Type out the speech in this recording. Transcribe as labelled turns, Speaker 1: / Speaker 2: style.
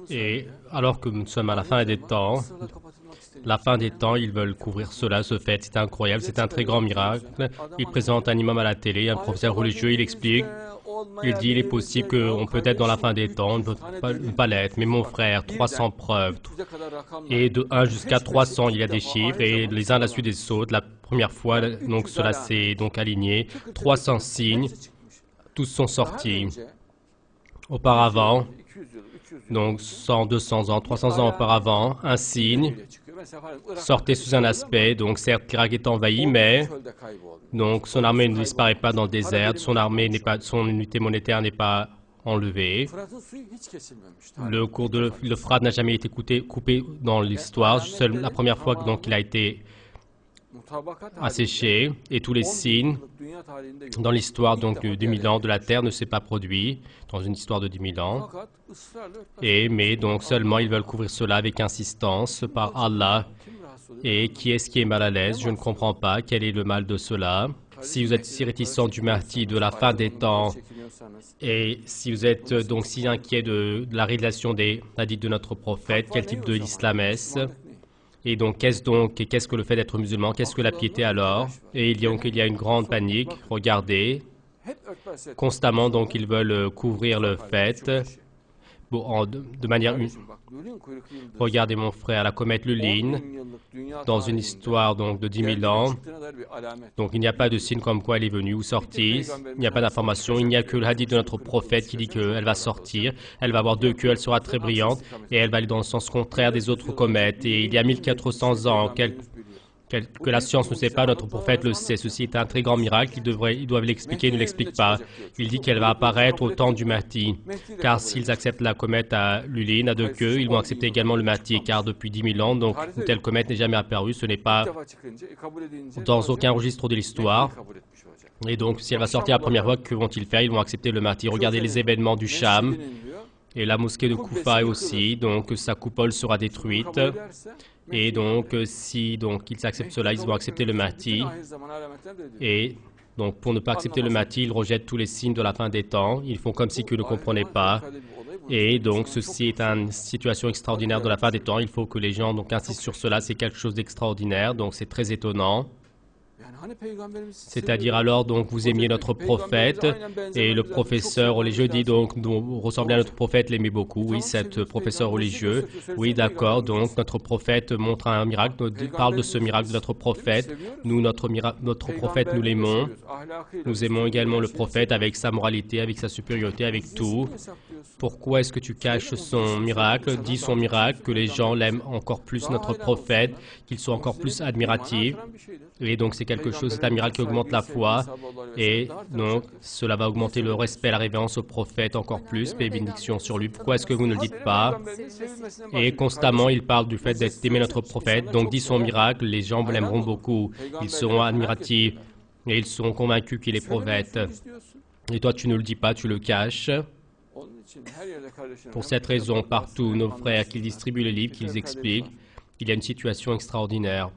Speaker 1: Et alors que nous sommes à la fin des temps, ils veulent couvrir cela, ce fait. C'est incroyable, c'est un très grand miracle. Ils présentent un imam à la télé, un professeur religieux, il explique. Il dit, il est possible qu'on peut être dans la fin des temps, on ne peut pas l'être. Mais mon frère, 300 preuves. Et de 1 jusqu'à 300, il y a des chiffres, et les uns à la suite des autres. La première fois, donc cela s'est donc aligné. 300 signes, tous sont sortis. Auparavant, donc 100, 200 ans, 300 ans auparavant, un signe sortait sous un aspect, donc certes l'Irak est envahi, mais donc son armée ne disparaît pas dans le désert, son unité monétaire n'est pas enlevée. Le cours de l'Euphrate n'a jamais été coupé dans l'histoire, seule la première fois donc il a été asséché, et tous les signes dans l'histoire donc de 10 000 ans de la Terre ne s'est pas produit dans une histoire de 10 000 ans. Mais donc seulement ils veulent couvrir cela avec insistance par Allah. Et qui est-ce qui est mal à l'aise? Je ne comprends pas. Quel est le mal de cela? Si vous êtes si réticent du Mahdi, de la fin des temps, et si vous êtes donc si inquiet de la réalisation des hadiths de notre prophète, quel type de l'islam est-ce? Et donc, qu'est-ce que le fait d'être musulman? Qu'est-ce que la piété alors? Et il y a une grande panique. Regardez, constamment, donc, ils veulent couvrir le fait de manière... Regardez mon frère, la comète Lulin, dans une histoire donc de 10 000 ans. Donc il n'y a pas de signe comme quoi elle est venue ou sortie. Il n'y a pas d'information. Il n'y a que le hadith de notre prophète qui dit qu'elle va sortir. Elle va avoir 2 queues, elle sera très brillante et elle va aller dans le sens contraire des autres comètes. Et il y a 1400 ans que la science ne sait pas, notre prophète le sait. Ceci est un très grand miracle. Ils doivent l'expliquer, ils ne l'expliquent pas. Il dit qu'elle va apparaître au temps du Mahdi. Car s'ils acceptent la comète à Lulin, à 2 queues, ils vont accepter également le Mahdi. Car depuis 10 000 ans, donc, une telle comète n'est jamais apparue. Ce n'est pas dans aucun registre de l'histoire. Et donc, si elle va sortir la première fois, que vont-ils faire? Ils vont accepter le Mahdi. Regardez les événements du Cham. Et la mosquée de Koufa aussi. Donc, sa coupole sera détruite. Et donc, si donc, ils acceptent cela, ils vont accepter le Mahdi. Et donc, pour ne pas accepter le Mahdi, ils rejettent tous les signes de la fin des temps. Ils font comme si ils ne comprenaient pas. Et donc, ceci est une situation extraordinaire de la fin des temps. Il faut que les gens donc, insistent sur cela. C'est quelque chose d'extraordinaire. Donc, c'est très étonnant. C'est-à-dire alors, donc, vous aimiez notre prophète et le professeur religieux dit donc, nous ressemblez à notre prophète, l'aimait beaucoup. Oui, cet professeur religieux. Oui, d'accord. Donc, notre prophète montre un miracle, parle de ce miracle de notre prophète. Nous, notre prophète, nous l'aimons. Nous aimons également le prophète avec sa moralité, avec sa supériorité, avec tout. Pourquoi est-ce que tu caches son miracle? Dis son miracle, que les gens l'aiment encore plus, notre prophète, qu'ils soient encore plus admiratifs. Et donc, c'est quelque chose, c'est un miracle qui augmente la foi. Et donc, cela va augmenter le respect, la révérence au prophète encore plus. Paix et bénédiction sur lui. Pourquoi est-ce que vous ne le dites pas? Et constamment, il parle du fait d'aimer notre prophète. Donc, dis son miracle, les gens l'aimeront beaucoup. Ils seront admiratifs et ils seront convaincus qu'il est prophète. Et toi, tu ne le dis pas, tu le caches. Pour cette raison, partout, nos frères, qu'ils distribuent les livres, qu'ils expliquent, il y a une situation extraordinaire.